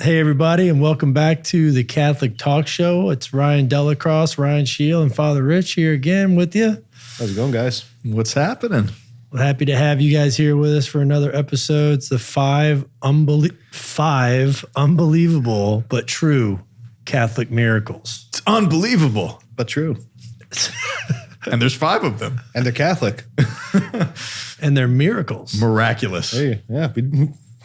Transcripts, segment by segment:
Hey, everybody, and welcome back to the Catholic Talk Show. It's Ryan Delacrosse, Ryan Shield, and Father Rich here again with you. How's it going, guys? What's happening? We're happy to have you guys here with us for another episode. It's the five unbelievable but true Catholic miracles. It's unbelievable. But true. And there's 5 of them. And they're Catholic. And they're miracles. Miraculous. Hey, yeah,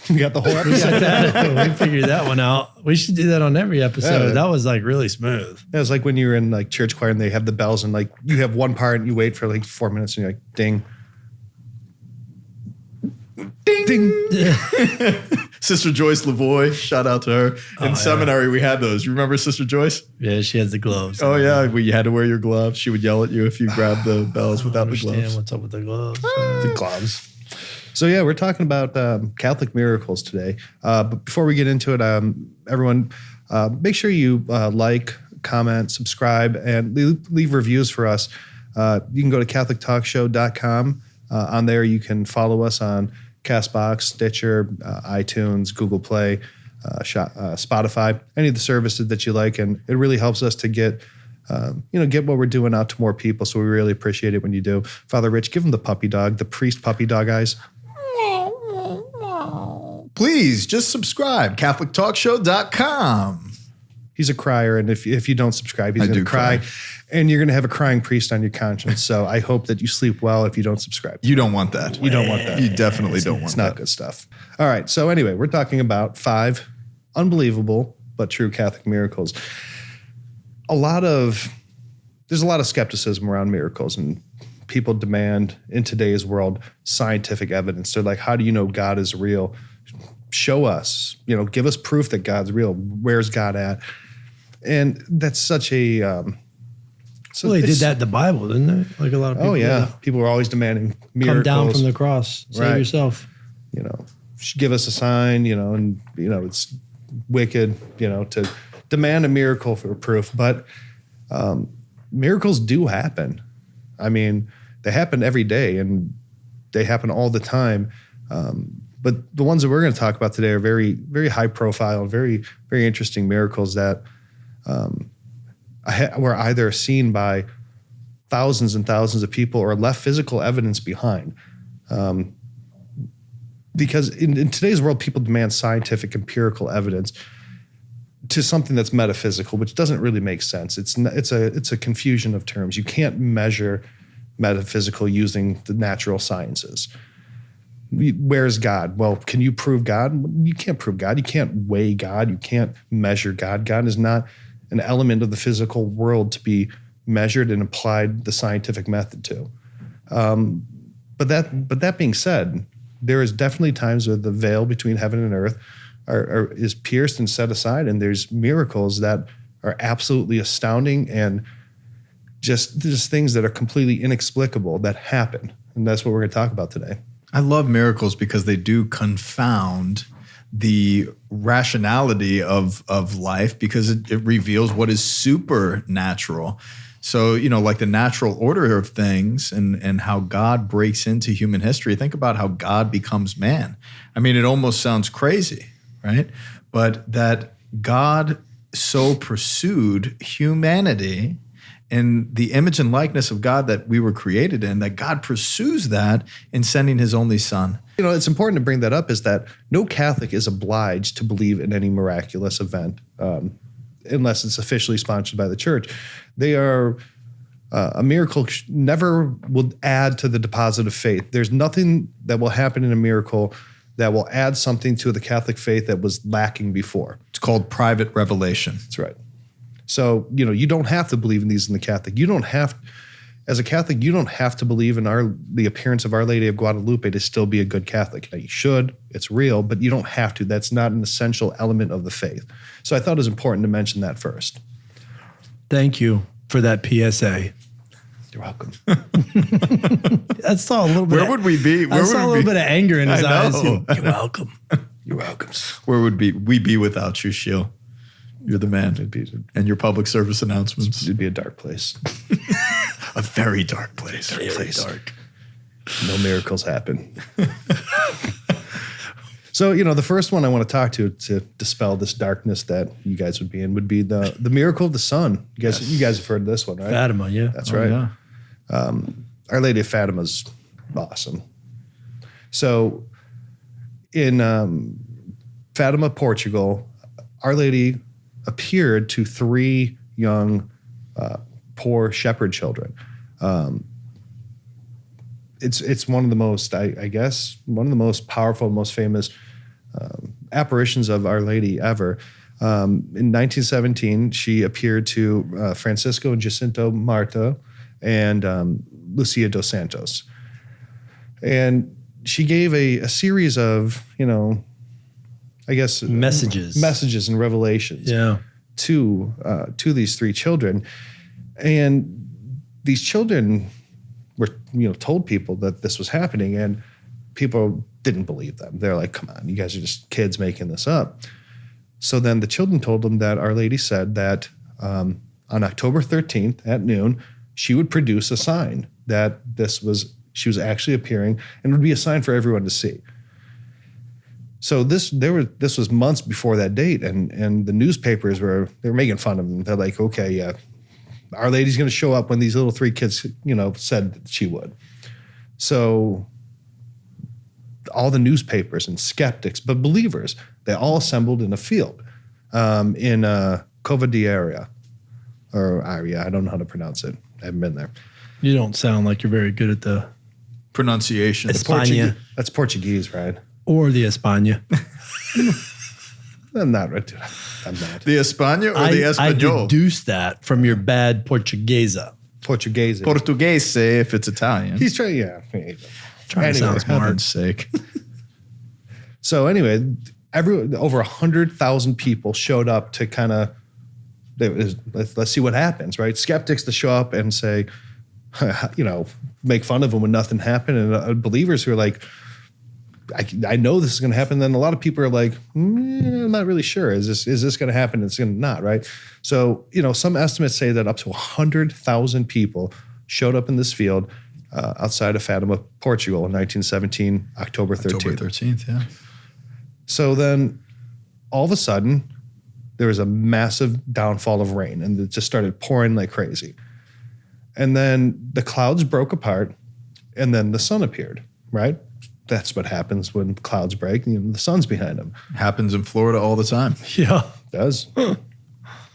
we got the whole We episode. got that. We figured that one out. We should do that on every episode. Yeah. That was like really smooth. Yeah, it's like when you're in like church choir and they have the bells and like you have one part and you wait for like 4 minutes and you're like, ding. Ding. Ding. Sister Joyce Lavoie, shout out to her. In seminary, we had those. You remember Sister Joyce? Yeah, she has the gloves. Oh, yeah. Well, you had to wear your gloves. She would yell at you if you grabbed the bells without the gloves. What's up with the gloves? The gloves. So yeah, we're talking about Catholic miracles today. But before we get into it, everyone, make sure you like, comment, subscribe, and leave reviews for us. You can go to CatholicTalkShow.com. On there, you can follow us on CastBox, Stitcher, iTunes, Google Play, Spotify, any of the services that you like, and it really helps us to get what we're doing out to more people. So we really appreciate it when you do. Father Rich, give him the puppy dog, the priest puppy dog eyes. Please just subscribe. CatholicTalkShow.com. He's a crier, and if you don't subscribe, he's going to cry, and you're going to have a crying priest on your conscience. So I hope that you sleep well if you don't subscribe. You don't want that. You don't want that. You definitely don't want that. It's not good stuff. All right. So anyway, we're talking about 5 unbelievable but true Catholic miracles. There's a lot of skepticism around miracles, and people demand in today's world scientific evidence. They're like, how do you know God is real? Show us, give us proof that God's real. Where's God at? And that's such a... they did that in the Bible, didn't they? Like a lot of people. Oh, yeah. People were always demanding miracles. Come down from the cross. Save yourself. Give us a sign, and, it's wicked, to demand a miracle for proof. But miracles do happen. I mean, they happen every day, and they happen all the time. But the ones that we're going to talk about today are very, very high profile, very, very interesting miracles that were either seen by thousands and thousands of people or left physical evidence behind. Because in today's world, people demand scientific, empirical evidence to something that's metaphysical, which doesn't really make sense. It's a confusion of terms. You can't measure metaphysical using the natural sciences. Where's God? Well, can you prove God? You can't prove God. You can't weigh God. You can't measure God. God is not an element of the physical world to be measured and applied the scientific method to. But that being said, there is definitely times where the veil between heaven and earth is pierced and set aside, and there's miracles that are absolutely astounding and just things that are completely inexplicable that happen. And that's what we're going to talk about today. I love miracles because they do confound the rationality of life, because it reveals what is supernatural. So, like the natural order of things and how God breaks into human history. Think about how God becomes man. I mean, it almost sounds crazy, right? But that God so pursued humanity in the image and likeness of God that we were created in, that God pursues that in sending his only son. It's important to bring that up, is that no Catholic is obliged to believe in any miraculous event unless it's officially sponsored by the church. They are a miracle never will add to the deposit of faith. There's nothing that will happen in a miracle that will add something to the Catholic faith that was lacking before. It's called private revelation. That's right. So, you don't have to believe in these in the Catholic. As a Catholic, you don't have to believe in the appearance of Our Lady of Guadalupe to still be a good Catholic. Now, you should. It's real, but you don't have to. That's not an essential element of the faith. So I thought it was important to mention that first. Thank you for that PSA. You're welcome. I saw a little bit. Where would we be? I saw a little bit of anger in his eyes. know. You're welcome. You're welcome. Where would we be without you, Sheil? You're the man. And your public service announcements. It'd be a dark place. A very dark place. Very dark. No miracles happen. So, the first one I want to talk to dispel this darkness that you guys would be in would be the miracle of the sun. You guys have heard this one, right? Fatima, yeah. That's right. Yeah. Our Lady of Fatima's awesome. So in Fatima, Portugal, Our Lady appeared to 3 young, poor shepherd children. It's one of the most, I guess, one of the most powerful, most famous apparitions of Our Lady ever. In 1917, she appeared to Francisco and Jacinto Marto and Lucia dos Santos. And she gave a series of, I guess, messages and revelations to these 3 children. And these children were, told people that this was happening, and people didn't believe them. They're like, come on, you guys are just kids making this up. So then the children told them that Our Lady said that on October 13th at noon, she would produce a sign that she was actually appearing, and would be a sign for everyone to see. So this was months before that date, and the newspapers were making fun of them. They're like, okay, yeah, Our Lady's going to show up when these little 3 kids, said that she would. So all the newspapers and skeptics, but believers, they all assembled in a field in Cova de Aria, or Aria. I don't know how to pronounce it. I haven't been there. You don't sound like you're very good at the Pronunciation. España. That's Portuguese, right? Or the España. I'm not right. I'm not. The España or the I Español? deduced that from your bad Portuguesa. Portuguese. Portuguese, if it's Italian. He's trying, yeah. Trying to sound smart. Heaven's sake. So anyway, over 100,000 people showed up to kind of, let's see what happens, right? Skeptics to show up and say, make fun of them when nothing happened, and believers who are like, I know this is going to happen. Then a lot of people are like, I'm not really sure. Is this going to happen? It's going to not, right? So, some estimates say that up to 100,000 people showed up in this field outside of Fatima, Portugal in 1917, October 13th. October 13th, yeah. So then all of a sudden, there was a massive downfall of rain, and it just started pouring like crazy. And then the clouds broke apart, and then the sun appeared, right? That's what happens when clouds break. The sun's behind them. Happens in Florida all the time. Yeah. It does.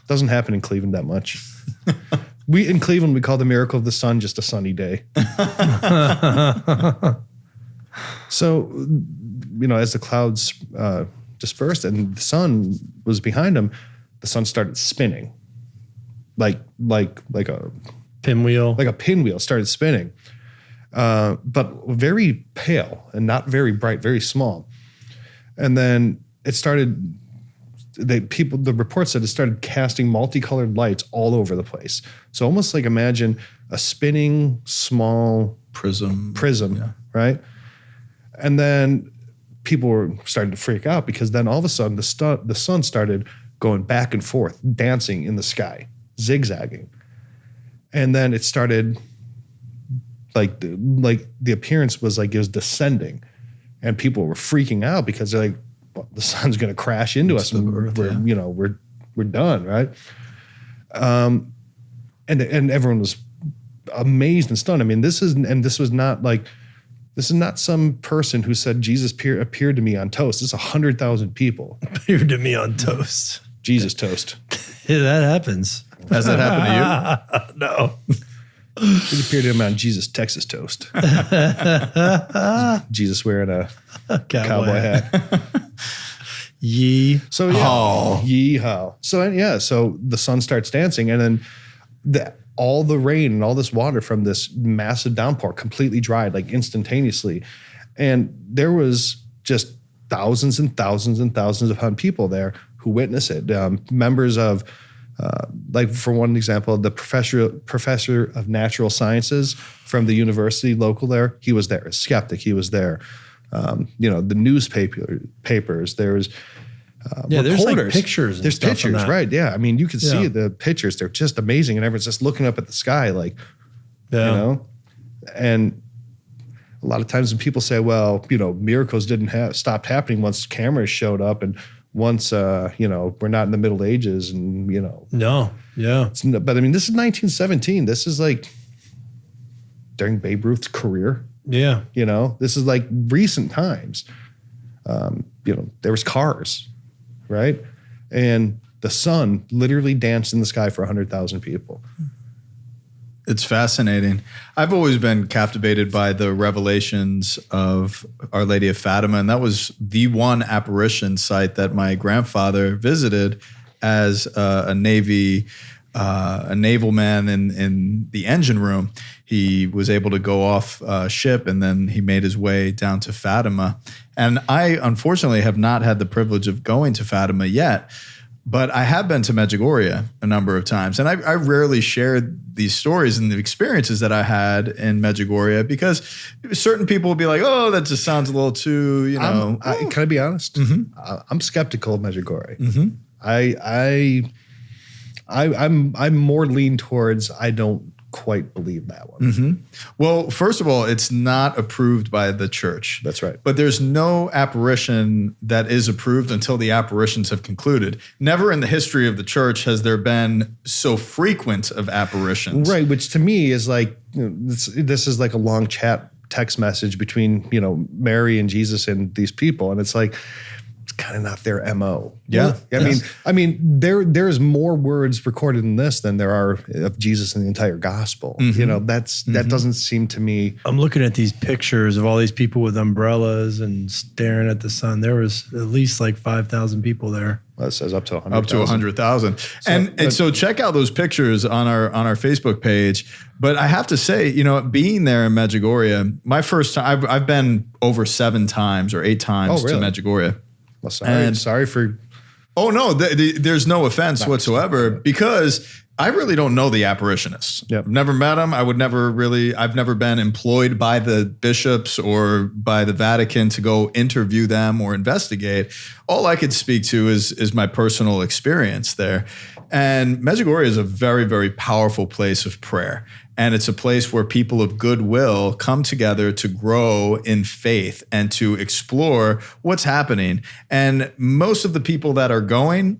Doesn't happen in Cleveland that much. In Cleveland, we call the miracle of the sun just a sunny day. So, as the clouds dispersed and the sun was behind them, the sun started spinning, like a Pinwheel. like a pinwheel started spinning, but very pale and not very bright, very small. And then it started. The report said it started casting multicolored lights all over the place. So almost like imagine a spinning small Prism, yeah. right? And then people were starting to freak out because then all of a sudden the sun started going back and forth, dancing in the sky, zigzagging. And then it started like the appearance was like it was descending, and people were freaking out because they're like, well, the sun's going to crash into us, and we're done, right? And everyone was amazed and stunned. I mean, this is not some person who said Jesus appeared to me on toast. This is 100,000 people Appeared to me on toast. Jesus toast. Yeah, that happens. Has that happened to you? No. It appeared to him on Jesus Texas toast. Jesus wearing a cowboy hat. Yee-haw. Yeehaw. So the sun starts dancing, and then all the rain and all this water from this massive downpour completely dried, like instantaneously. And there was just thousands and thousands and thousands of people there who witnessed it. Members of, like for one example, the professor of natural sciences from the university local there, he was there. A skeptic, he was there. The newspapers, there's there's like reporters. pictures. And there's stuff pictures, on that. right? Yeah, I mean, you can see the pictures. They're just amazing, and everyone's just looking up at the sky, like, and a lot of times when people say, well, miracles didn't stopped happening once cameras showed up and once, we're not in the Middle Ages and, No, yeah. But I mean, this is 1917. This is like during Babe Ruth's career. Yeah. This is like recent times. There was cars, right? And the sun literally danced in the sky for 100,000 people. It's fascinating. I've always been captivated by the revelations of Our Lady of Fatima, and that was the one apparition site that my grandfather visited as a naval man in the engine room. He was able to go off ship, and then he made his way down to Fatima. And I, unfortunately, have not had the privilege of going to Fatima yet. But I have been to Medjugorje a number of times, and I rarely share these stories and the experiences that I had in Medjugorje because certain people will be like, "Oh, that just sounds a little too," Can I be honest? Mm-hmm. I'm skeptical of Medjugorje. Mm-hmm. I'm more lean towards I don't quite believe that one. Mm-hmm. Well, first of all, it's not approved by the church. That's right. But there's no apparition that is approved until the apparitions have concluded. Never in the history of the church has there been so frequent of apparitions. Right, which to me is like, this is like a long chat text message between, Mary and Jesus and these people. And it's like, it's kind of not their MO. Yeah. I mean, there's more words recorded in this than there are of Jesus in the entire gospel. Mm-hmm. That doesn't seem to me. I'm looking at these pictures of all these people with umbrellas and staring at the sun. There was at least like 5,000 people there. Well, it says up to 100,000. Up to 100,000. And so check out those pictures on our Facebook page. But I have to say, being there in Medjugorje, my first time, I've been over 7 times or 8 times to Medjugorje. Well, sorry for. Oh no, there's no offense whatsoever because I really don't know the apparitionists. Yep. I've never met them. I've never been employed by the bishops or by the Vatican to go interview them or investigate. All I could speak to is my personal experience there. And Medjugorje is a very, very powerful place of prayer. And it's a place where people of goodwill come together to grow in faith and to explore what's happening. And most of the people that are going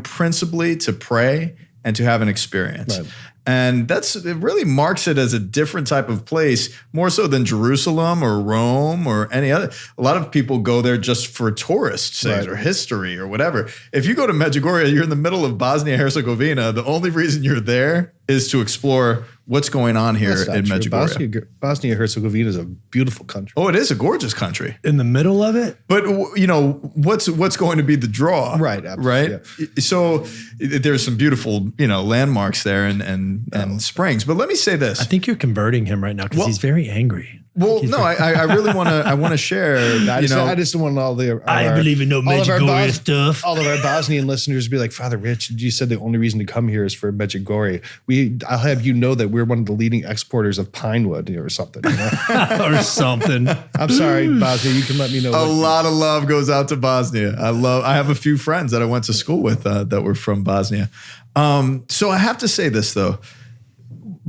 principally to pray and to have an experience. Right. And it really marks it as a different type of place, more so than Jerusalem or Rome or any other. A lot of people go there just for tourist things or history or whatever. If you go to Medjugorje, you're in the middle of Bosnia-Herzegovina. The only reason you're there is to explore what's going on here in Medjugorje. Bosnia-Herzegovina is a beautiful country. Oh, it is a gorgeous country. In the middle of it? But, what's going to be the draw? Right, absolutely, right? Yeah. So there's some beautiful, landmarks there and springs. But let me say this. I think you're converting him right now because he's very angry. Well, no, I really want to share. I just want all the. I believe in no Medjugorje stuff. All of our Bosnian listeners be like, Father Rich, you said the only reason to come here is for Medjugorje. I'll have you know that we're one of the leading exporters of pine wood or something. Or something. I'm sorry, Bosnia. You can let me know. A lot of love goes out to Bosnia. I have a few friends that I went to school with that were from Bosnia. So I have to say this though,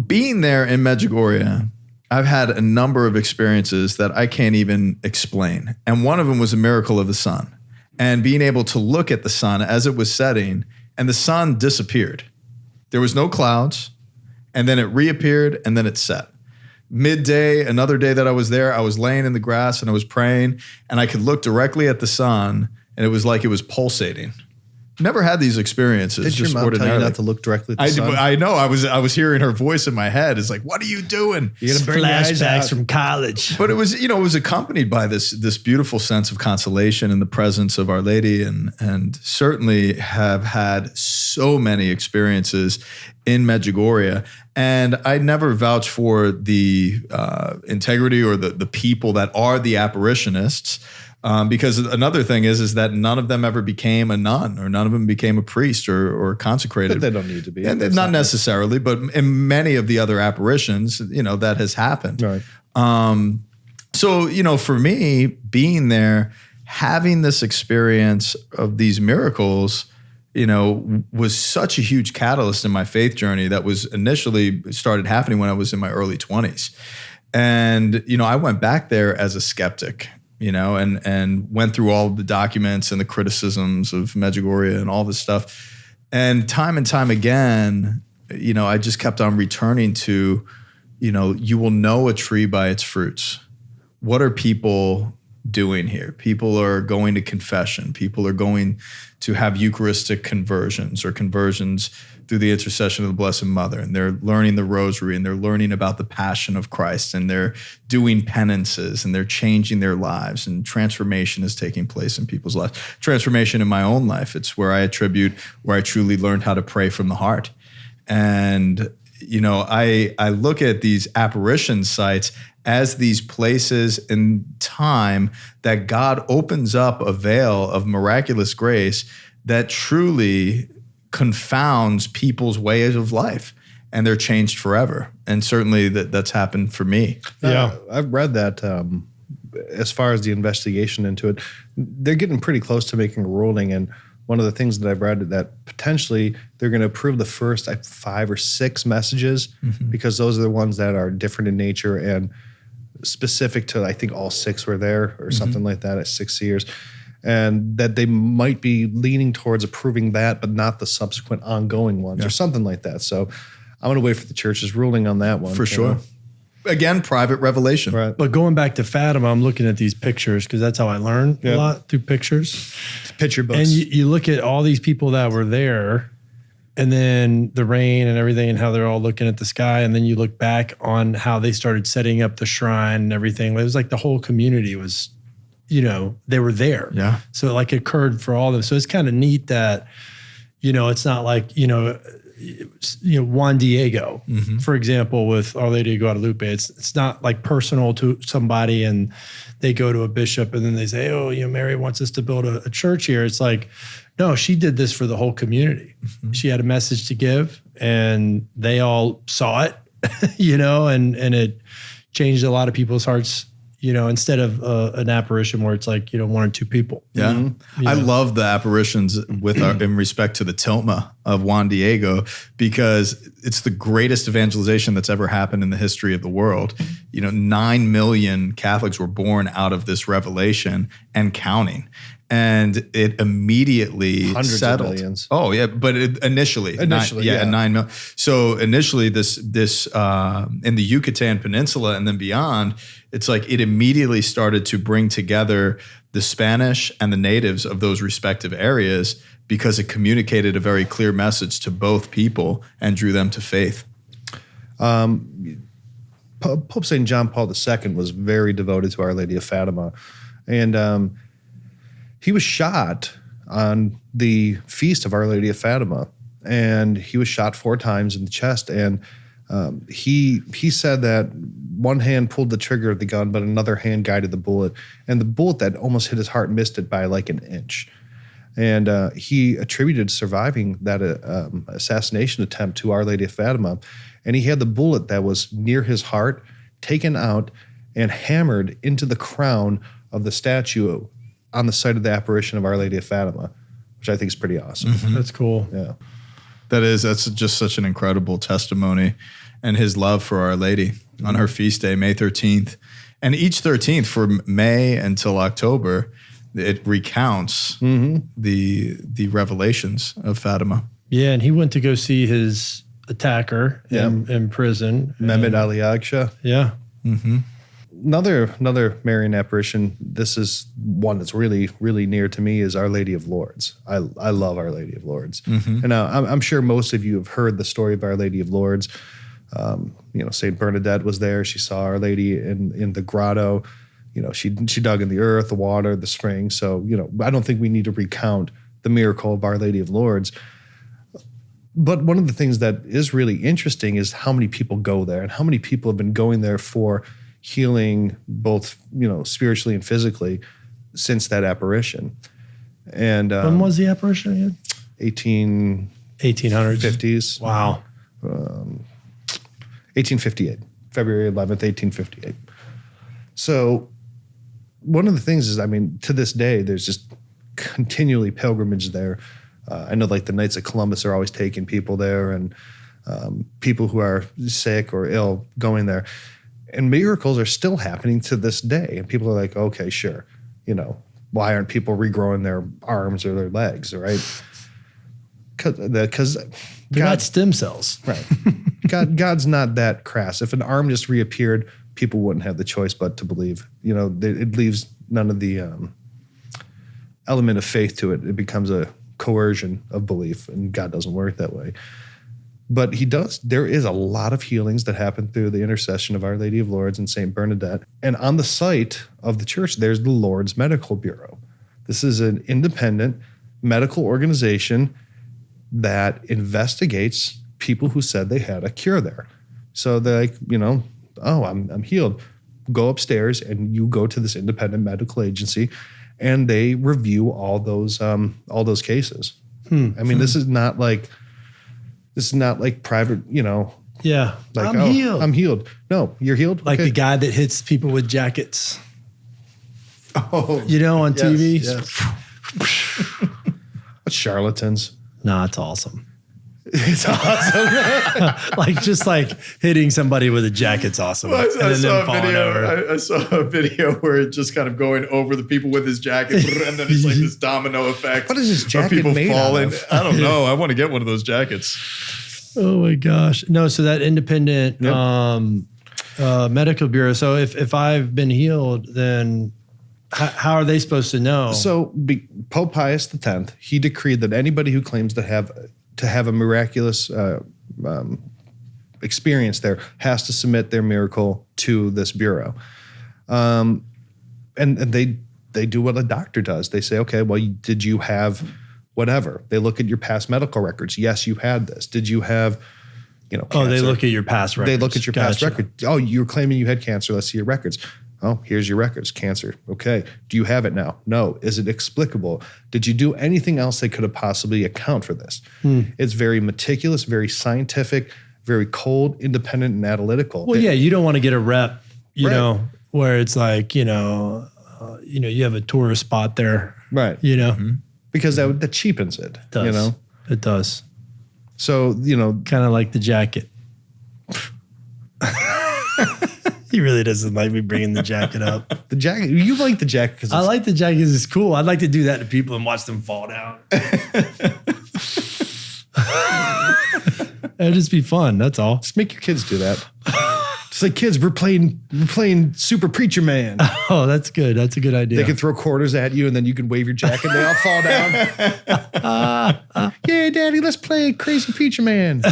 being there in Medjugorje, I've had a number of experiences that I can't even explain. And one of them was a miracle of the sun and being able to look at the sun as it was setting and the sun disappeared. There was no clouds and then it reappeared and then it set. Midday, another day that I was there, I was laying in the grass and I was praying and I could look directly at the sun and it was like it was pulsating. Never had these experiences. Did your mom tell you not to look directly at the sun? I know. I was hearing her voice in my head. It's like, what are you doing? You're gonna burn your eyes out. Flashbacks from college. But it was accompanied by this beautiful sense of consolation in the presence of Our Lady, and certainly have had so many experiences in Medjugorje. And I never vouch for the integrity or the people that are the apparitionists. Because another thing is that none of them ever became a nun or none of them became a priest or consecrated. But they don't need to be. And not necessarily, but in many of the other apparitions, that has happened. Right. So, for me, being there, having this experience of these miracles, was such a huge catalyst in my faith journey that was initially started happening when I was in my early 20s. And, I went back there as a skeptic, and went through all the documents and the criticisms of Medjugorje and all this stuff. And time again, I just kept on returning to, you will know a tree by its fruits. What are people doing here? People are going to confession. People are going to have Eucharistic conversions or conversions through the intercession of the Blessed Mother. And they're learning the rosary, and they're learning about the passion of Christ, and they're doing penances, and they're changing their lives, and transformation is taking place in people's lives. Transformation in my own life. It's where I truly learned how to pray from the heart. And, I look at these apparition sites as these places in time that God opens up a veil of miraculous grace that truly confounds people's ways of life, and they're changed forever. And certainly that's happened for me. Yeah. I've read that as far as the investigation into it, they're getting pretty close to making a ruling. And one of the things that I've read that potentially they're going to approve the first 5 or 6 messages, because those are the ones that are different in nature and specific to, I think all 6 were there or something like that at 6 years. And that they might be leaning towards approving that, but not the subsequent ongoing ones or something like that. So I'm going to wait for the church's ruling on that one. For sure. Again, private revelation. Right. But going back to Fatima, I'm looking at these pictures because that's how I learn a lot, through pictures. Picture books. And you look at all these people that were there, and then the rain and everything, and how they're all looking at the sky. And then you look back on how they started setting up the shrine and everything. It was like the whole community was, they were there. Yeah. So it like occurred for all of them. So it's kind of neat that, it's not like, Juan Diego, for example, with Our Lady of Guadalupe. It's not like personal to somebody and they go to a bishop and then they say, oh, Mary wants us to build a church here. It's like, no, she did this for the whole community. She had a message to give and they all saw it, and it changed a lot of people's hearts, instead of an apparition where it's like, 1 or 2 people. Yeah. I love the apparitions in respect to the tilma of Juan Diego, because it's the greatest evangelization that's ever happened in the history of the world. 9 million Catholics were born out of this revelation and counting. And it immediately Hundreds settled. of millions. Oh yeah, but initially, 9 million. So initially, this in the Yucatan Peninsula and then beyond, it's like it immediately started to bring together the Spanish and the natives of those respective areas, because it communicated a very clear message to both people and drew them to faith. Pope St. John Paul II was very devoted to Our Lady of Fatima, and he was shot on the feast of Our Lady of Fatima, and he was shot 4 times in the chest. And he said that one hand pulled the trigger of the gun, but another hand guided the bullet. And the bullet that almost hit his heart missed it by like an inch. And he attributed surviving that assassination attempt to Our Lady of Fatima. And he had the bullet that was near his heart taken out and hammered into the crown of the statue on the site of the apparition of Our Lady of Fatima, which I think is pretty awesome. That's cool. Yeah. That's just such an incredible testimony, and his love for Our Lady on her feast day, May 13th. And each 13th from May until October, it recounts the revelations of Fatima. Yeah, and he went to go see his attacker in prison. Mehmet Ali Agca. Yeah. Another Marian apparition, this is one that's really, really near to me, is Our Lady of Lourdes. I love Our Lady of Lourdes. And I'm sure most of you have heard the story of Our Lady of Lourdes. St. Bernadette was there. She saw Our Lady in the grotto. She dug in the earth, the water, the spring. So, I don't think we need to recount the miracle of Our Lady of Lourdes. But one of the things that is really interesting is how many people go there and how many people have been going there for healing, both, spiritually and physically, since that apparition. And when was the apparition again? 1800s. 50s. Wow. 1858. February 11th, 1858. So one of the things is, to this day, there's just continually pilgrimage there. I know like the Knights of Columbus are always taking people there, and people who are sick or ill going there. And miracles are still happening to this day. And people are like, okay, sure. Why aren't people regrowing their arms or their legs, right? Because they're not stem cells. Right. God's not that crass. If an arm just reappeared, people wouldn't have the choice but to believe. It leaves none of the element of faith to it. It becomes a coercion of belief, and God doesn't work that way. But he does. There is a lot of healings that happen through the intercession of Our Lady of Lourdes and St. Bernadette. And on the site of the church, there's the Lourdes Medical Bureau. This is an independent medical organization that investigates people who said they had a cure there. So they're like, oh, I'm healed. Go upstairs and you go to this independent medical agency, and they review all those cases. I mean, this is not like private, Yeah. like, I'm healed. I'm healed. No, you're healed. Like Okay. the guy that hits people with jackets. Oh, On yes, TV. yes. That's charlatans. Nah, it's awesome. It's awesome. like hitting somebody with a jacket's awesome. Well, I saw a falling over. video. I saw a video where it's just kind of going over the people with his jacket, and then it's like this domino effect. What is this of jacket people made out falling? of? I don't know. I want to get one of those jackets. Oh my gosh. No, so that independent Yep. medical bureau. So if I've been healed, then how are they supposed to know? So Pope Pius X, he decreed that anybody who claims to have a miraculous experience there has to submit their miracle to this bureau. And they do what a doctor does. They say, okay, well, did you have whatever? They look at your past medical records. Yes, you had this. Did you have, cancer? Oh, they look at your past records. They look at your past Gotcha. record. Oh, you're claiming you had cancer. Let's see your records. Oh, here's your records. Cancer. Okay. Do you have it now? No. Is it explicable? Did you do anything else that could have possibly account for this? It's very meticulous, very scientific, very cold, independent, and analytical. Well, you don't want to get a rep, Right. where it's like, you have a tourist spot there, Right. Because that cheapens it. It does. It does. So, Kind of like the jacket. He really doesn't like me bringing the jacket up. the jacket, you like the jacket because I like the jacket because it's cool. I'd like to do that to people and watch them fall down. It'd just be fun. That's all. just make your kids do that. Just like, kids, we're playing Super Preacher Man. Oh, that's good. That's a good idea. They can throw quarters at you and then you can wave your jacket and they all fall down. Yeah, Daddy, let's play Crazy Preacher Man.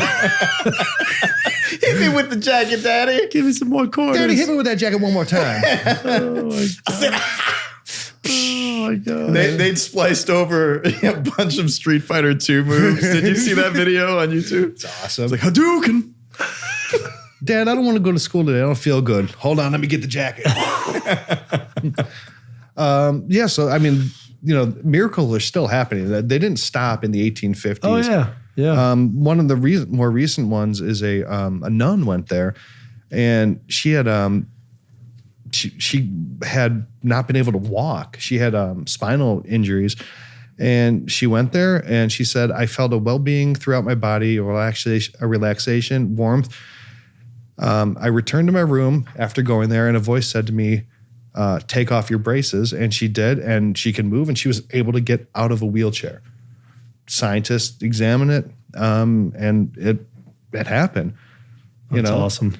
Hit me with the jacket, Daddy. Give me some more quarters. Daddy, hit me with that jacket one more time. Oh my god. Oh my god. They'd spliced over a bunch of Street Fighter 2 moves. Did you see that video on YouTube? It's awesome. It's like Hadouken. Dad, I don't want to go to school today. I don't feel good. Hold on, let me get the jacket. So I mean, miracles are still happening. They didn't stop in the 1850s. Oh yeah. Yeah. One of the more recent ones is a nun went there, and she had she had not been able to walk. She had spinal injuries, and she went there and she said, "I felt a well-being throughout my body, a relaxation, warmth. I returned to my room after going there, and a voice said to me, take off your braces,' and she did, and she can move, and she was able to get out of a wheelchair. Scientists examine it, and it happened. That's awesome.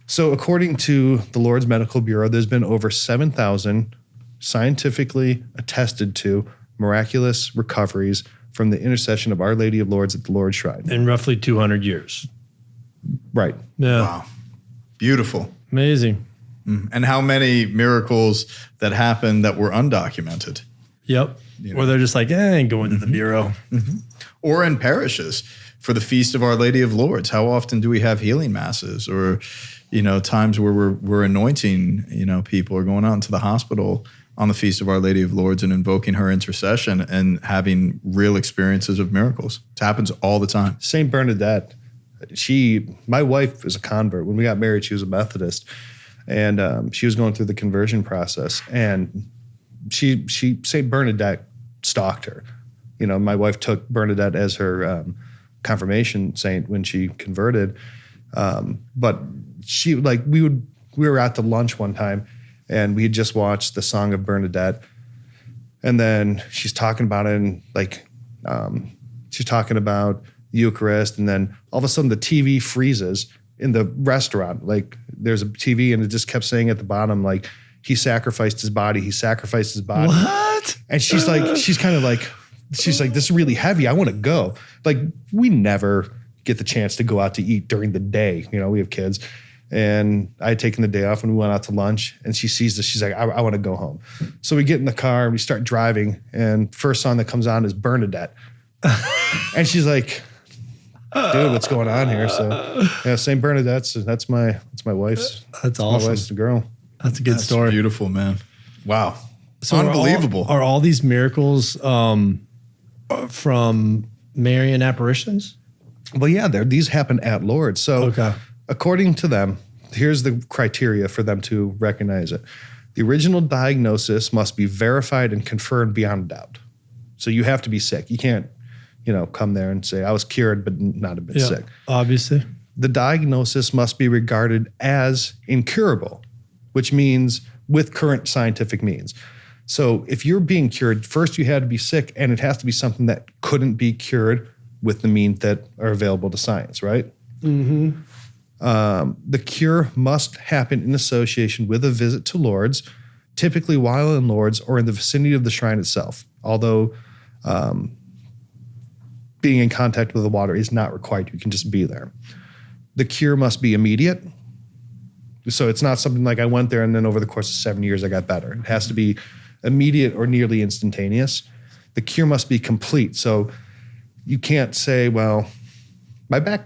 So according to the Lourdes Medical Bureau, there's been over 7,000 scientifically attested to miraculous recoveries from the intercession of Our Lady of Lourdes at the Lourdes Shrine. In roughly 200 years. Right. Yeah. Wow. Beautiful. Amazing. And how many miracles that happened that were undocumented? Yep. Or they're just like, I ain't going to the bureau. Or in parishes for the Feast of Our Lady of Lourdes. How often do we have healing masses or, times where we're anointing, people or going out into the hospital on the Feast of Our Lady of Lourdes and invoking her intercession and having real experiences of miracles. It happens all the time. St. Bernadette, my wife is a convert. When we got married, she was a Methodist, and she was going through the conversion process, and St. Bernadette stalked her. My wife took Bernadette as her confirmation saint when she converted, but we would we were out to lunch one time, and we had just watched the Song of Bernadette, and then she's talking about it, and like she's talking about the Eucharist, and then all of a sudden the TV freezes in the restaurant. Like there's a TV, and it just kept saying at the bottom, like, he sacrificed his body. He sacrificed his body. What? And she's like, this is really heavy. I want to go. Like, we never get the chance to go out to eat during the day. You know, we have kids. And I had taken the day off and we went out to lunch, and she sees this. She's like, I want to go home. So we get in the car and we start driving, and first song that comes on is Bernadette. And she's like, dude, what's going on here? So yeah, St. Bernadette's, that's my wife's. That's awesome. My wife's girl. That's a good story. Beautiful, man. Wow. So unbelievable. Are all these miracles from Marian apparitions? Well, yeah, these happen at Lourdes. So Okay. according to them, here's the criteria for them to recognize it. The original diagnosis must be verified and confirmed beyond doubt. So you have to be sick. You can't, come there and say, I was cured, but not a bit sick. Obviously. The diagnosis must be regarded as incurable, which means with current scientific means. So if you're being cured, first you had to be sick, and it has to be something that couldn't be cured with the means that are available to science, right? Mm-hmm. The cure must happen in association with a visit to Lourdes, typically while in Lourdes or in the vicinity of the shrine itself, although being in contact with the water is not required. You can just be there. The cure must be immediate. So it's not something like I went there and then over the course of 7 years I got better. It has to be immediate or nearly instantaneous. The cure must be complete. So you can't say, well, my back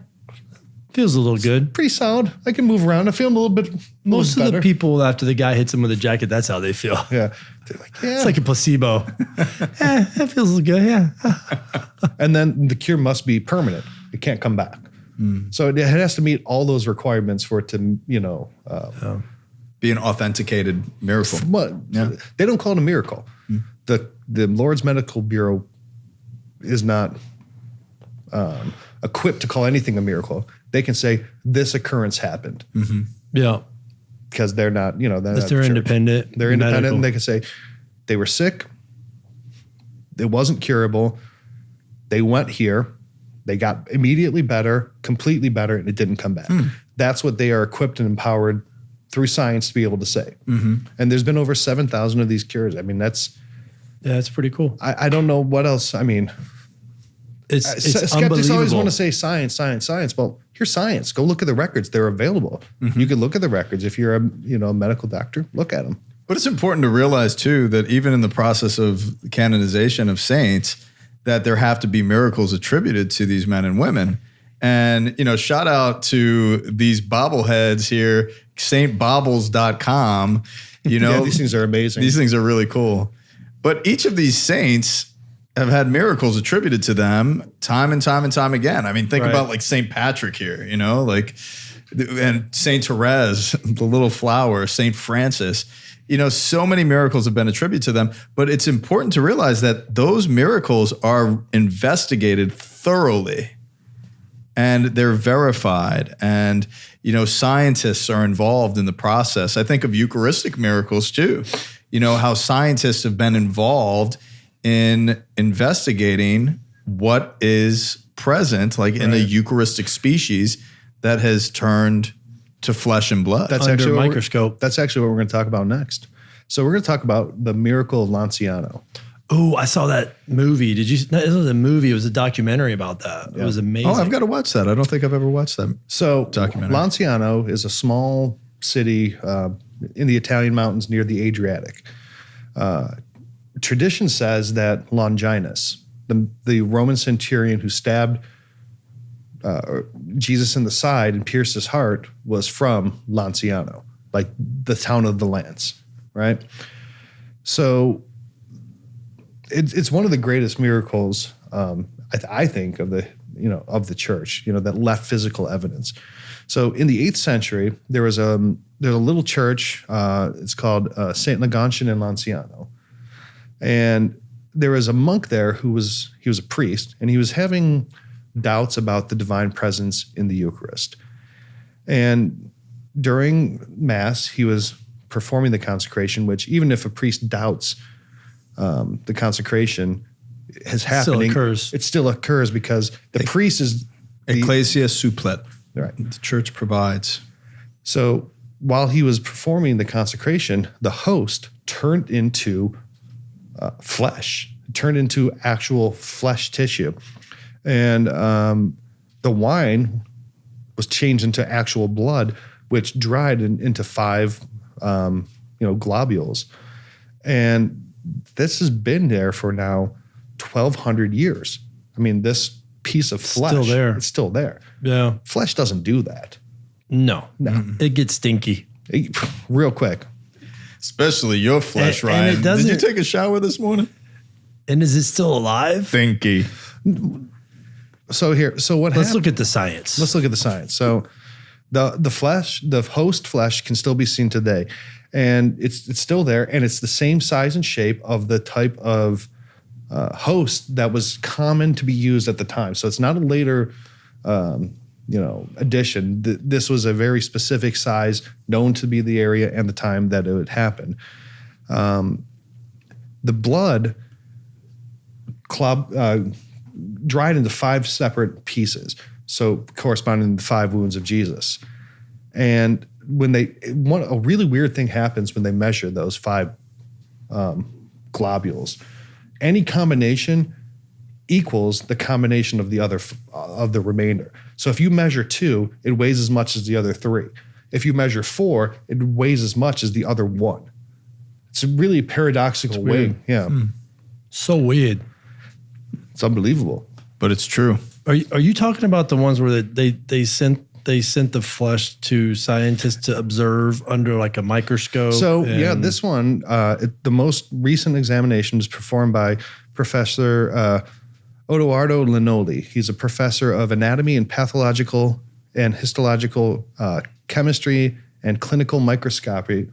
Feels a little good. pretty solid. I can move around. I feel a little bit Most of better. the people, after the guy hits them with a jacket, that's how they feel. Yeah. They're like, yeah. It's like a placebo. That feels good, yeah. And then the cure must be permanent. It can't come back. So it has to meet all those requirements for it to, Be an authenticated miracle. But they don't call it a miracle. The Lourdes Medical Bureau is not equipped to call anything a miracle. They can say this occurrence happened Yeah. because they're not, they're not They're church. independent. They're independent, medical. and they can say they were sick. It wasn't curable. They went here. They got immediately better, completely better, and it didn't come back. That's what they are equipped and empowered through science to be able to say. And there's been over 7,000 of these cures. I mean, that's pretty cool. I don't know what else. I mean, It's skeptics unbelievable. always want to say science, science, science. Well, here's science. Go look at the records. They're available. You can look at the records. If you're a medical doctor, look at them. But it's important to realize too that even in the process of canonization of saints, that there have to be miracles attributed to these men and women. And, shout out to these bobbleheads here, saintbobbles.com. Yeah, these things are amazing. These things are really cool. But each of these saints have had miracles attributed to them time and time and time again. I mean, think about like St. Patrick here, and St. Therese, the little flower, St. Francis. So many miracles have been attributed to them, but it's important to realize that those miracles are investigated thoroughly and they're verified, and, scientists are involved in the process. I think of Eucharistic miracles too, how scientists have been involved in investigating what is present, like in a Eucharistic species that has turned to flesh and blood. That's Under actually a what microscope. That's actually what we're going to talk about next. So we're going to talk about the miracle of Lanciano. Oh, I saw that movie. Did you? It wasn't a movie. It was a documentary about that. It was amazing. Oh, I've got to watch that. I don't think I've ever watched that. So Documentary. Lanciano is a small city in the Italian mountains near the Adriatic. Tradition says that Longinus, the Roman centurion who stabbed Jesus in the side and pierced his heart, was from Lanciano, like the town of the lance, right? So it's one of the greatest miracles, I think, of the church, that left physical evidence. So in the 8th century, there's a little church. It's called Saint Lagontian in Lanciano, and there was a monk there he was a priest, and he was having doubts about the divine presence in the Eucharist. And during Mass, he was performing the consecration, which even if a priest doubts the consecration is happening, it still occurs because the priest is Ecclesia supplet. Right. The church provides. So while he was performing the consecration, the host turned into flesh, turned into actual flesh tissue. And the wine was changed into actual blood, which dried into 5 globules. And this has been there for now 1,200 years. I mean, this piece of flesh, still there. It's still there. Yeah. Flesh doesn't do that. No. It gets stinky. Real quick. Especially your flesh, And Ryan. it doesn't- Did you take a shower this morning? And is it still alive? Stinky. So what Let's look at the science. Let's look at the science. So the flesh, the host flesh can still be seen today. And it's still there. And it's the same size and shape of the type of host that was common to be used at the time. So it's not a later addition. This was a very specific size known to be the area and the time that it would happen. The blood dried into 5 separate pieces, so corresponding to the 5 wounds of Jesus. And when a really weird thing happens when they measure those 5 globules. Any combination equals the combination of the other of the remainder. So if you measure 2, it weighs as much as the other 3. If you measure 4, it weighs as much as the other 1. It's a really paradoxical way. Yeah. So weird. It's unbelievable. But it's true. Are you talking about the ones where they sent the flesh to scientists to observe under like a microscope? So this one, the most recent examination was performed by Professor Odoardo Linoli. He's a professor of anatomy and pathological and histological chemistry and clinical microscopy.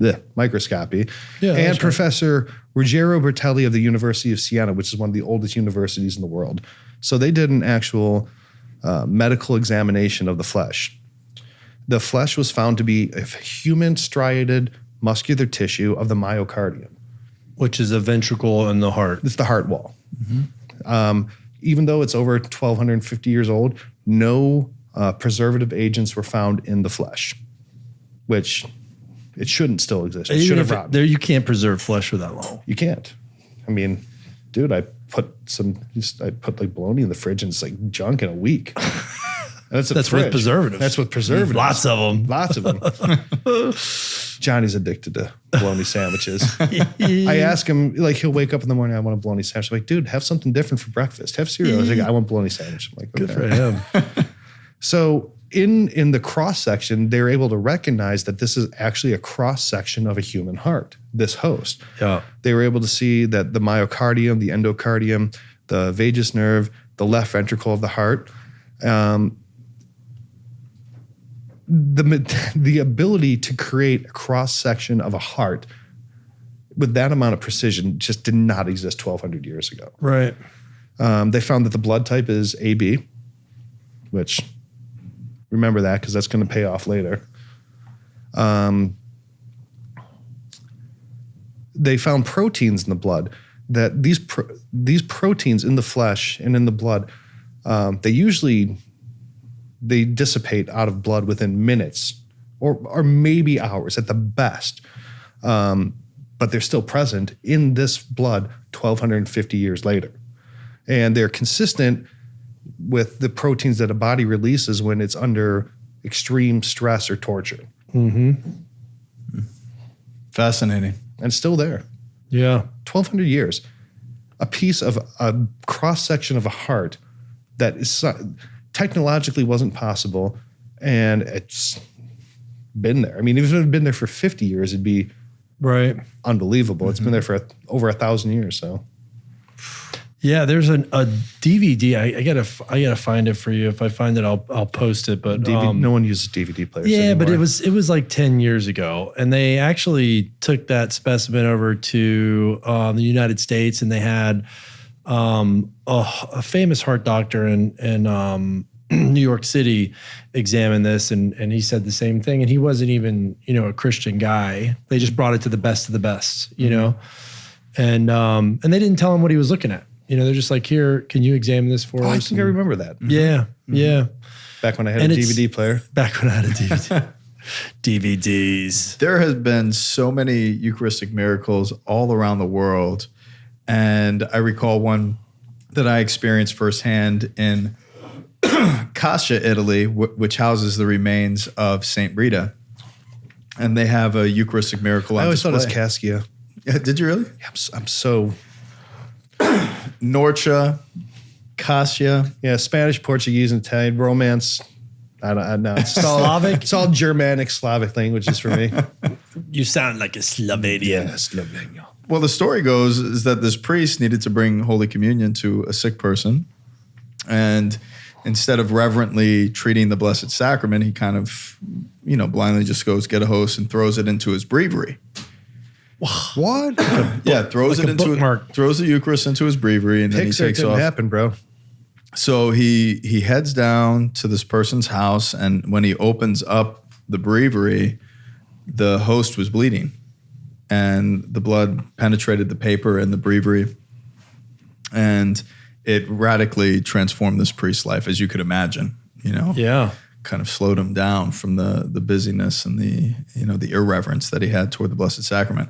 And Professor Ruggero Bertelli of the University of Siena, which is one of the oldest universities in the world. So they did an actual medical examination of the flesh. The flesh was found to be a human striated muscular tissue of the myocardium, which is a ventricle in the heart. It's the heart wall. Even though it's over 1,250 years old, no preservative agents were found in the flesh, which it shouldn't still exist. It should have rotted. You can't preserve flesh for that long. You can't. I mean, dude, I put like bologna in the fridge and it's like junk in a week. That's with preservatives. That's with preservatives. Lots of them. Lots of them. Johnny's addicted to bologna sandwiches. I ask him, like, he'll wake up in the morning, I want a bologna sandwich. I'm like, dude, have something different for breakfast. Have cereal. He's like, I want bologna sandwich. I'm like, okay. Good for him. So in the cross section, they're able to recognize that this is actually a cross section of a human heart, this host. Yeah. They were able to see that the myocardium, the endocardium, the vagus nerve, the left ventricle of the heart, the ability to create a cross section of a heart with that amount of precision just did not exist 1,200 years ago. Right. They found that the blood type is AB, which remember that because that's going to pay off later. They found proteins in the blood that these proteins in the flesh and in the blood, they dissipate out of blood within minutes or maybe hours at the best. But they're still present in this blood 1,250 years later. And they're consistent with the proteins that a body releases when it's under extreme stress or torture. Mm-hmm. Fascinating. And still there. Yeah. 1,200 years. A piece of a cross-section of a heart that is technologically wasn't possible, and it's been there. I mean, if it had been there for 50 years, it'd be right unbelievable. Mm-hmm. It's been there for over 1,000 years, so. Yeah, there's a DVD. I gotta find it for you. If I find it, I'll post it. But no one uses DVD players. Yeah, anymore. but it was like 10 years ago, and they actually took that specimen over to the United States, and they had a famous heart doctor in New York City examined this, and he said the same thing. And he wasn't even, a Christian guy. They just brought it to the best of the best, and they didn't tell him what he was looking at. They're just like, here, can you examine this for us? I think I remember that. Yeah, yeah. Back when I had a DVD player. Back when I had a DVD. DVDs. There has been so many Eucharistic miracles all around the world. And I recall one that I experienced firsthand in Cascia, Italy, which houses the remains of Saint Rita. And they have a Eucharistic miracle on I always display. thought it was Cascia. Did you really? Yeah, I'm so... Norcia, Cascia. Yeah, Spanish, Portuguese, and Italian. Romance. I don't know. It's all, Slavic? It's all Germanic, Slavic languages for me. You sound like a Slovenian. Yeah, Slovenia. Well, the story goes is that this priest needed to bring Holy Communion to a sick person. And instead of reverently treating the Blessed Sacrament, he kind of, blindly just goes, get a host and throws it into his breviary. What? Yeah, throws like it a into bookmark. throws the Eucharist into his breviary, and then he Pixar takes didn't off. happen, bro. So he heads down to this person's house, and when he opens up the breviary, the host was bleeding, and the blood penetrated the paper in the breviary, and it radically transformed this priest's life, as you could imagine. Yeah. Kind of slowed him down from the busyness and the irreverence that he had toward the Blessed Sacrament.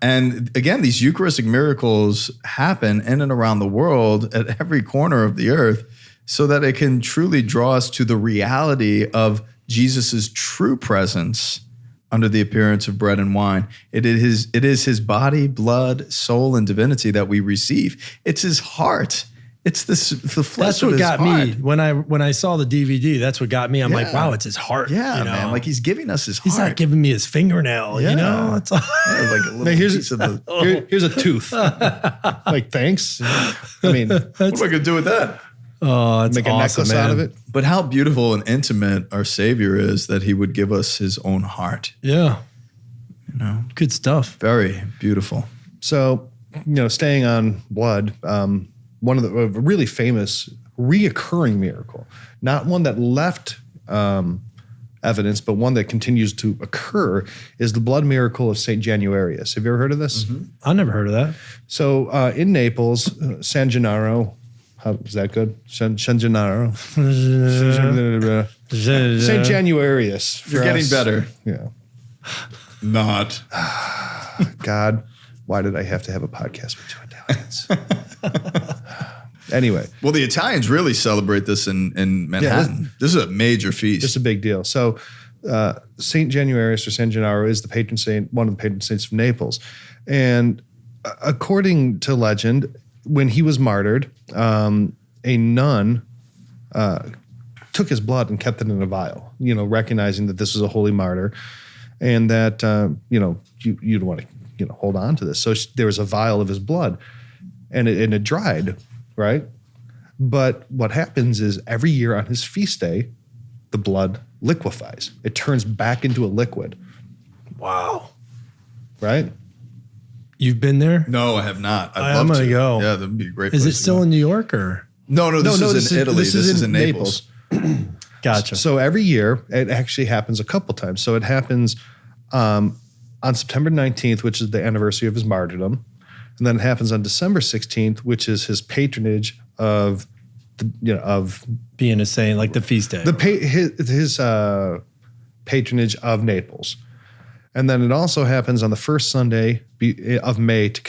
And again, these Eucharistic miracles happen in and around the world at every corner of the earth so that it can truly draw us to the reality of Jesus's true presence under the appearance of bread and wine. It is his body, blood, soul, and divinity that we receive. It's his heart. It's the flesh That's of what his got heart. me when I saw the DVD. That's what got me. I'm like, wow, it's his heart. Yeah, man. Like he's giving us his he's heart. not giving me his fingernail. Yeah. It's all, Yeah, like a little Hey, piece of the. here's a tooth. Like, thanks. I mean, What am I going to do with that? oh, it's make a awesome, necklace man. out of it. But how beautiful and intimate our Savior is that he would give us his own heart. Yeah, good stuff. Very beautiful. So, staying on blood, one of the a really famous reoccurring miracle, not one that left evidence, but one that continues to occur, is the blood miracle of St. Januarius. Have you ever heard of this? Mm-hmm. I never heard of that. So in Naples, San Gennaro, how is that good? San Gennaro. St. Januarius. for You're getting us. better. Yeah. Not. God, why did I have to have a podcast with two Italians? Anyway, Well, the Italians really celebrate this in Manhattan. This is a major feast. it's a big deal. So St. Januarius or San Gennaro is the patron saint, one of the patron saints of Naples. And according to legend, when he was martyred, a nun took his blood and kept it in a vial, recognizing that this was a holy martyr and that, you'd want to, hold on to this. So there was a vial of his blood and it dried, right? But what happens is every year on his feast day, the blood liquefies. It turns back into a liquid, Wow. right? You've been there? No, I have not. I'd I'm love gonna to. go. Yeah, that'd be a great Is place it to still go. in New York or? No, this is in Italy. This is in Naples. Gotcha. So every year, it actually happens a couple times. So it happens on September 19th, which is the anniversary of his martyrdom. And then it happens on December 16th, which is his patronage of Being a saint, like the feast day. his patronage of Naples. And then it also happens on the first Sunday of May to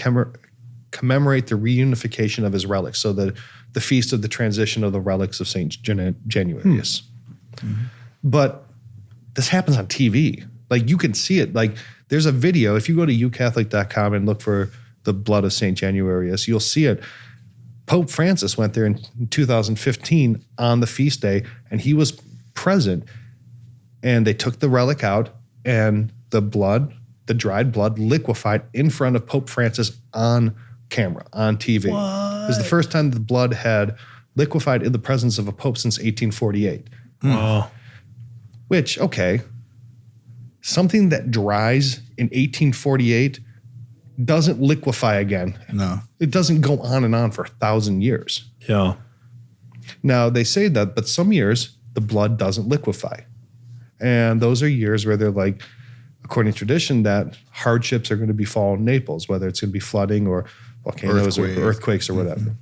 commemorate the reunification of his relics. So the feast of the transition of the relics of Saint Januarius. But this happens on TV. Like you can see it. Like there's a video. If you go to youcatholic.com and look for the blood of Saint Januarius, you'll see it. Pope Francis went there in 2015 on the feast day, and he was present. And they took the relic out, and the dried blood, liquefied in front of Pope Francis on camera, on TV. It was the first time the blood had liquefied in the presence of a pope since 1848. Wow. Which, okay, something that dries in 1848 doesn't liquefy again. No. It doesn't go on and on for 1,000 years. Yeah. Now, they say that, but some years the blood doesn't liquefy. And those are years where they're like, according to tradition, that hardships are going to befall in Naples, whether it's going to be flooding or volcanoes or earthquakes or whatever.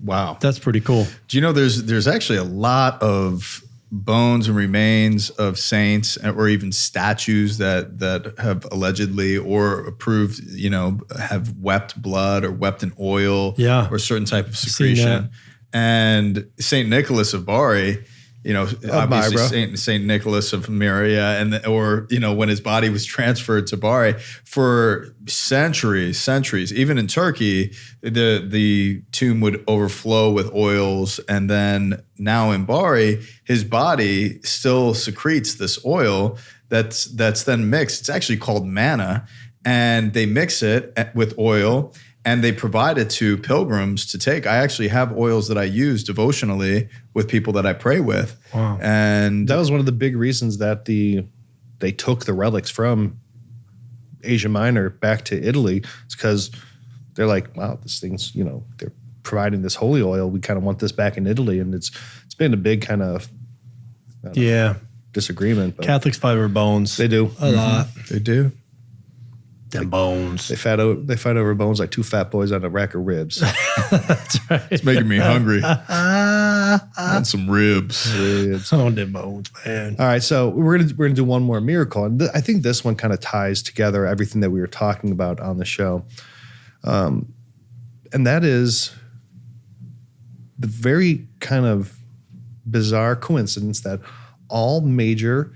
Wow. That's pretty cool. Do you know there's actually a lot of bones and remains of saints or even statues that have allegedly or approved, have wept blood or wept in oil or certain type of secretion. And Saint Nicholas of Bari, obviously Saint Nicholas of Myria, when his body was transferred to Bari for centuries, even in Turkey, the tomb would overflow with oils, and then now in Bari, his body still secretes this oil that's then mixed. It's actually called manna, and they mix it with oil. And they provide it to pilgrims to take. I actually have oils that I use devotionally with people that I pray with. Wow. And that was one of the big reasons that they took the relics from Asia Minor back to Italy. It's because they're like, wow, this thing's, they're providing this holy oil. We kind of want this back in Italy. And it's been a big kind of disagreement. But Catholics fight over bones. They do. A lot. They do. Them bones. They fight over bones like two fat boys on a rack of ribs. That's right. It's making me hungry. Want some ribs. Oh, them bones, man. All right, so we're gonna do one more miracle, and I think this one kind of ties together everything that we were talking about on the show, and that is the very kind of bizarre coincidence that all major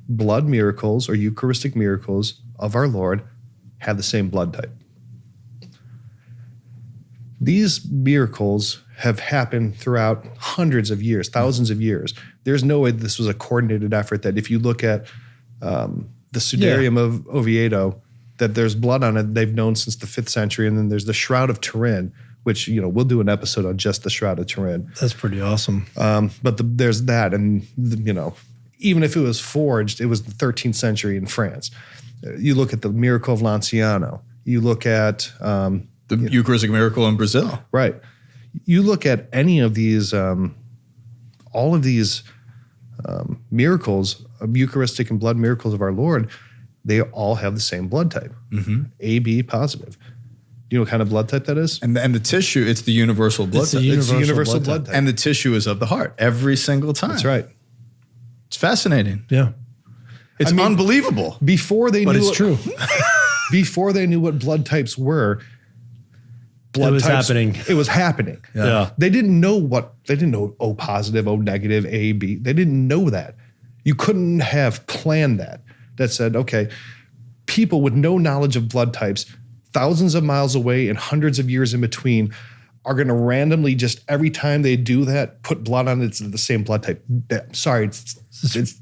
blood miracles or Eucharistic miracles of our Lord have the same blood type. These miracles have happened throughout hundreds of years, thousands of years. There's no way this was a coordinated effort that if you look at the Sudarium of Oviedo, that there's blood on it they've known since the 5th century. And then there's the Shroud of Turin, which, we'll do an episode on just the Shroud of Turin. That's pretty awesome. But there's that. And, even if it was forged, it was the 13th century in France. You look at the miracle of Lanciano. You look at the Eucharistic miracle in Brazil. Right. You look at any of these, all of these miracles, Eucharistic and blood miracles of our Lord, they all have the same blood type, AB positive. Do you know what kind of blood type that is? And the tissue, it's the universal blood type. It's the universal blood type. And the tissue is of the heart every single time. That's right. It's fascinating. Yeah. It's unbelievable. Before they but knew it's true. Before they knew what blood types were, it was happening. Yeah. They didn't know O positive, O negative, A, B. They didn't know that. You couldn't have planned that said, okay, people with no knowledge of blood types, thousands of miles away and hundreds of years in between, are going to randomly just every time they do that, put blood on it's the same blood type. Sorry, it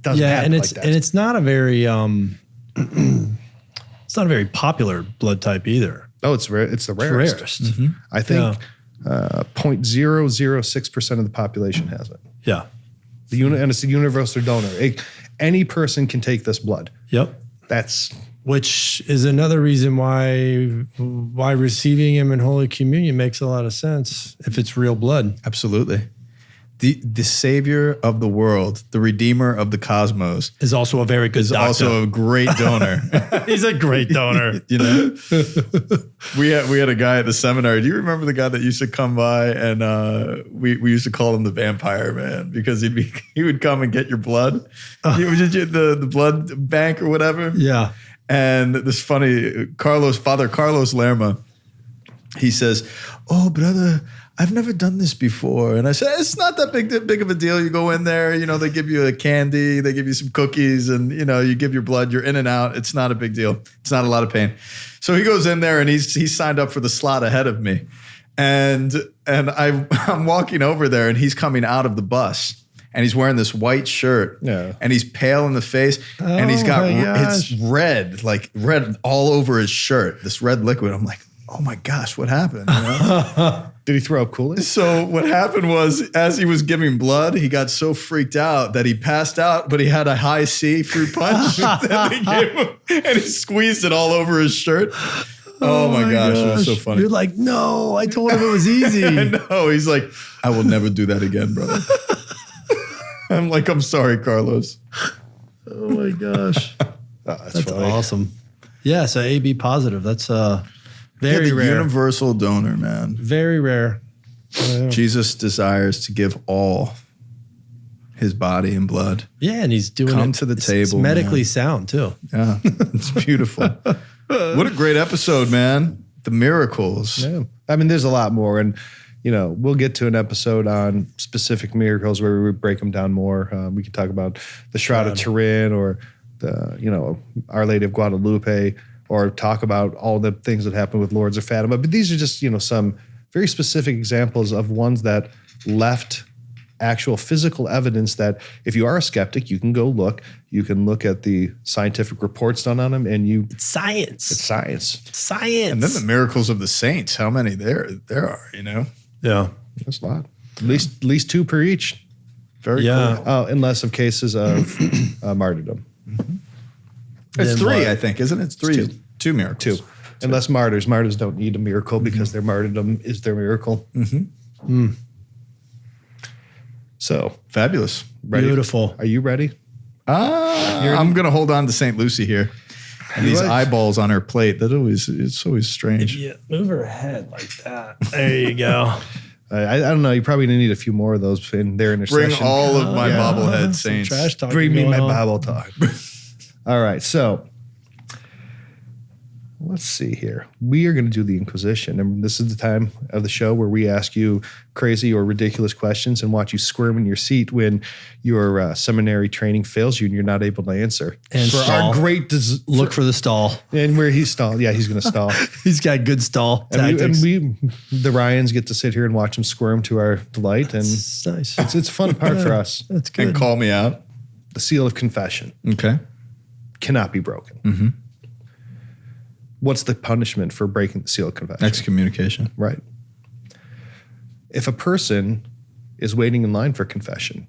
doesn't happen like that. And it's not a very it's not a very popular blood type either. Oh, it's rare. It's the rarest. Mm-hmm. I think 0.006% of the population has it. Yeah. And it's a universal donor. Any person can take this blood. Yep. That's which is another reason why receiving him in Holy Communion makes a lot of sense if it's real blood. Absolutely. The Savior of the world, the Redeemer of the cosmos, is also a very good doctor. Also a great donor. He's a great donor. We had a guy at the seminary. Do you remember the guy that used to come by and we used to call him the vampire man because he would come and get your blood. He would just get the blood bank or whatever. Yeah. And this funny Father Carlos Lerma, he says, "Oh, brother, I've never done this before." And I said, "It's not that big of a deal. You go in there, they give you a candy, they give you some cookies, and you give your blood. You're in and out. It's not a big deal. It's not a lot of pain." So he goes in there and he's signed up for the slot ahead of me, and I'm walking over there and he's coming out of the bus. And he's wearing this white shirt, and he's pale in the face, and he's got it's red, like red all over his shirt. This red liquid. I'm like, oh my gosh, what happened? Did he throw up Kool-Aid? So what happened was, as he was giving blood, he got so freaked out that he passed out, but he had a high C fruit punch that they gave him, and he squeezed it all over his shirt. Oh my gosh, it was so funny. You're like, no, I told him it was easy. I know. He's like, I will never do that again, brother. I'm like, I'm sorry, Carlos. Oh my gosh. That's funny. awesome. Yeah, so AB positive. That's very the rare. Universal donor, man. Very rare. Jesus desires to give all his body and blood. Yeah, and he's doing Come it. to the It's table, medically man. sound too. Yeah, it's beautiful. What a great episode, man. The miracles. Yeah. I mean, there's a lot more. And, we'll get to an episode on specific miracles where we break them down more. We could talk about the Shroud of Turin or Our Lady of Guadalupe, or talk about all the things that happened with Lourdes or Fatima. But these are just, some very specific examples of ones that left actual physical evidence that if you are a skeptic, you can go look. You can look at the scientific reports done on them, and It's science. it's science. Science. And then the miracles of the saints. How many there are, yeah. That's a lot. At least 2 per each. Very Yeah. cool. Oh, unless of cases of martyrdom. It's Then 3, what? I think, isn't it? It's 3. 2 miracles. 2. Unless martyrs. Martyrs don't need a miracle because their martyrdom is their miracle. So, Fabulous. ready? Beautiful. Are you ready? I'm going to hold on to St. Lucy here. And these right. eyeballs on her plate, it's always strange. Yeah, move her head like that. There you go. I don't know. You probably need a few more of those in their intercession. Bring all of my bobblehead Some saints. trash talk. Bring me going my on. Bible talk. All right. So, let's see here. We are going to do the Inquisition. And this is the time of the show where we ask you crazy or ridiculous questions and watch you squirm in your seat when your seminary training fails you and you're not able to answer. And for stall. our great Look for the stall. and where he's stalled. Yeah, he's going to stall. He's got good stall And tactics. the Ryans get to sit here and watch him squirm to our delight. And It's nice. it's a fun part for us. That's good. And call me out. The seal of confession Okay. cannot be broken. What's the punishment for breaking the seal of confession? Excommunication. Right. If a person is waiting in line for confession,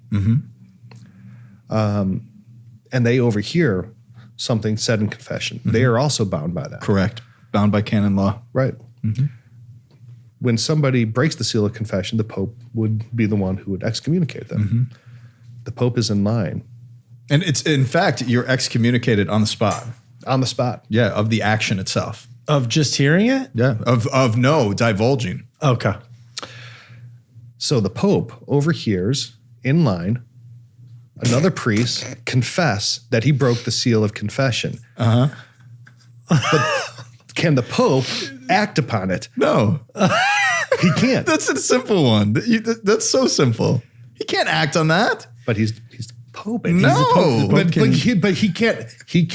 and they overhear something said in confession, they are also bound by that. Correct. Bound by canon law. Right. When somebody breaks the seal of confession, the Pope would be the one who would excommunicate them. The Pope is in line. And it's, in fact, you're excommunicated on the spot. On the spot. Yeah, of the action itself. Of just hearing it? Yeah, of no divulging. Okay. So the Pope overhears in line another priest confess that he broke the seal of confession. But can the Pope act upon it? No, He can't. that's a simple one. That's so simple. He can't act on that. But he's the Pope. And No. he's the Pope. The Pope But he can't. He He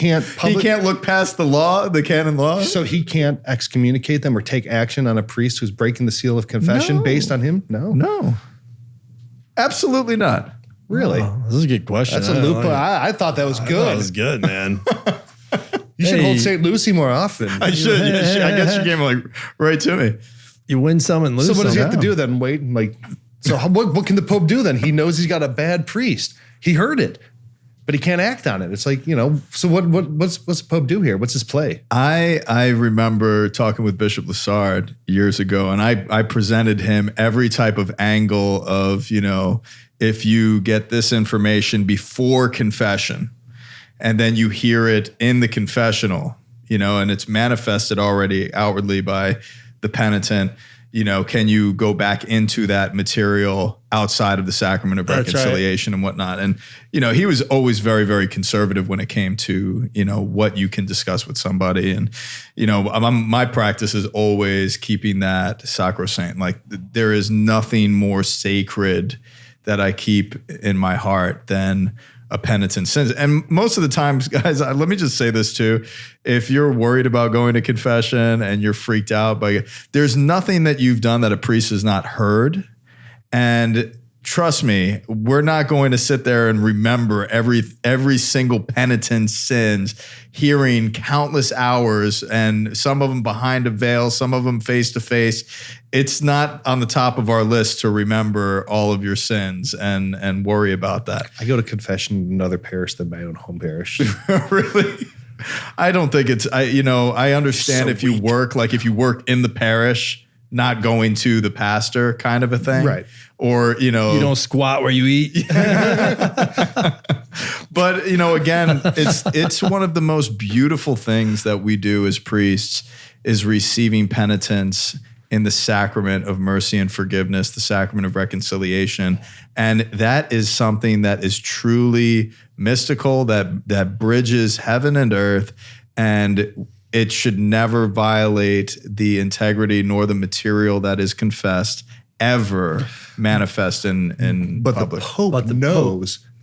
can't look past the law, the canon law. So he can't excommunicate them or take action on a priest who's breaking the seal of confession No. based on him? No. Absolutely not. Really? Oh, this is a good question. That's a loophole. I thought that was good. That was good, man. You should Hey. hold St. Lucy more often. I should. I guess you came like right to me. You win some and lose So some. what does he have to do then? Wait, what can the Pope do then? He knows he's got a bad priest. He heard it, but he can't act on it. It's like, so what's the Pope do here? What's his play? I remember talking with Bishop Lassard years ago, and I presented him every type of angle of, if you get this information before confession and then you hear it in the confessional, and it's manifested already outwardly by the penitent, can you go back into that material outside of the sacrament of That's reconciliation and whatnot? And, he was always very, very conservative when it came to, what you can discuss with somebody. And, my practice is always keeping that sacrosanct. Like there is nothing more sacred that I keep in my heart than a penitent's sins. And most of the times, guys, let me just say this too. If you're worried about going to confession and you're freaked out, there's nothing that you've done that a priest has not heard. And trust me, we're not going to sit there and remember every single penitent's sins, hearing countless hours, and some of them behind a veil, some of them face to face. It's not on the top of our list to remember all of your sins and worry about that. I go to confession in another parish than my own home parish. Really? I don't think it's, I understand So if you work in the parish, not going to the pastor kind of a thing. Right. Or, You don't squat where you eat. but again, it's one of the most beautiful things that we do as priests is receiving penitence in the sacrament of mercy and forgiveness, the sacrament of reconciliation. And that is something that is truly mystical, that bridges heaven and earth, and it should never violate the integrity nor the material that is confessed ever manifest in But public.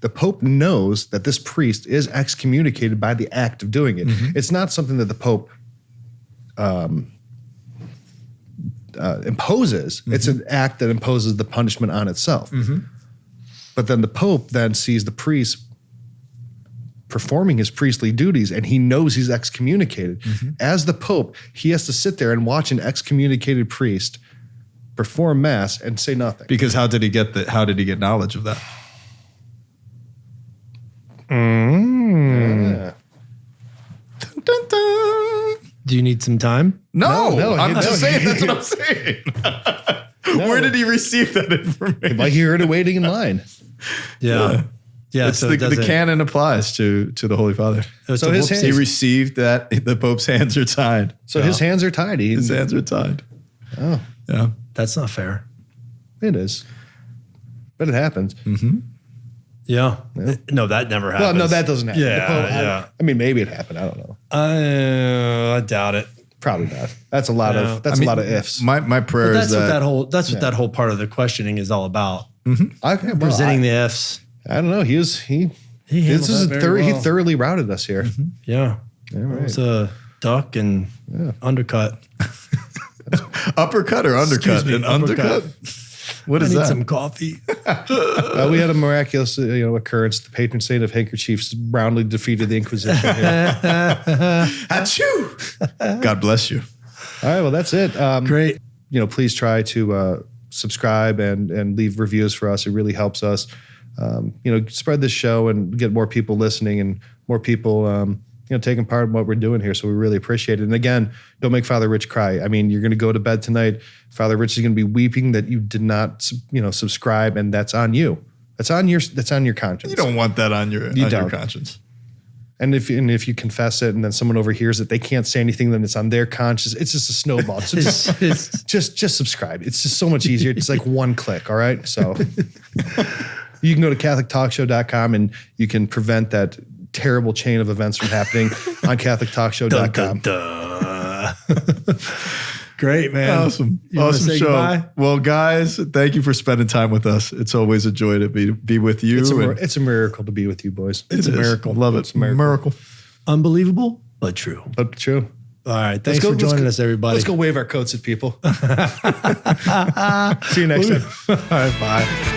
The Pope knows that this priest is excommunicated by the act of doing it. It's not something that the Pope imposes. It's an act that imposes the punishment on itself. But then the Pope then sees the priest performing his priestly duties, and he knows he's excommunicated. As the Pope, he has to sit there and watch an excommunicated priest perform mass and say nothing. Because how did he get knowledge of that? Yeah. Dun, dun, dun. Do you need some time? No, I'm just saying. he- That's what I'm saying. Where did he receive that information? Like he heard it waiting in line. Yeah. Yeah. It's So the canon applies to the Holy Father. So his hands- He received that the Pope's hands are tied. So his hands are tied. His hands are tied. Oh, Yeah. That's not fair. it is. But it happens. Yeah. No, that never happens. Well, no, that doesn't happen. Yeah, The Pope- yeah. I mean, maybe it happened. I don't know. I doubt it. Probably not. That's a lot Yeah. of a lot of ifs. My prayer But is that's what that whole part of the questioning is all about. Okay, well, Presenting the F's. I don't know. He handled this is that very he well. thoroughly routed us here. Yeah. All right. It was a duck and undercut. uppercut or undercut? Excuse me, An undercut? What I is need that? some coffee. We had a miraculous occurrence. The patron saint of handkerchiefs roundly defeated the Inquisition here. Achoo! God bless you. All right, well, that's it. Great. Please try to subscribe and leave reviews for us. It really helps us. Spread this show and get more people listening and more people, taking part in what we're doing here. So we really appreciate it. And again, don't make Father Rich cry. I mean, you're going to go to bed tonight. Father Rich is going to be weeping that you did not, subscribe, and that's on you. That's on your conscience. You don't want that on your conscience. And if you confess it and then someone overhears it, they can't say anything, then it's on their conscience. It's just a snowball. So just subscribe. It's just so much easier. It's like one click, all right? So you can go to CatholicTalkShow.com and you can prevent that terrible chain of events from happening on CatholicTalkShow.com. Great, man. Awesome. You wanna Awesome say show. goodbye? Well, guys, thank you for spending time with us. It's always a joy to be with you. It's a miracle to be with you, boys. It's a miracle. Love it. It's a miracle. Unbelievable, but true. But true. All right. Thanks for joining us, everybody. Let's go wave our coats at people. See you next time. All right. Bye.